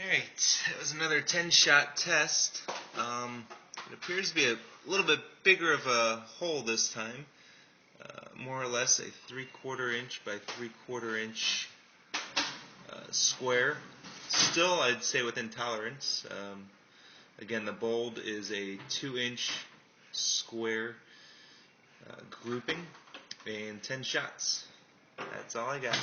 Alright, that was another 10-shot test. It appears to be a little bit bigger of a hole this time. More or less a 3/4 inch by 3/4 inch square. Still, I'd say within tolerance. Again, the bold is a 2-inch square grouping and 10 shots. That's all I got.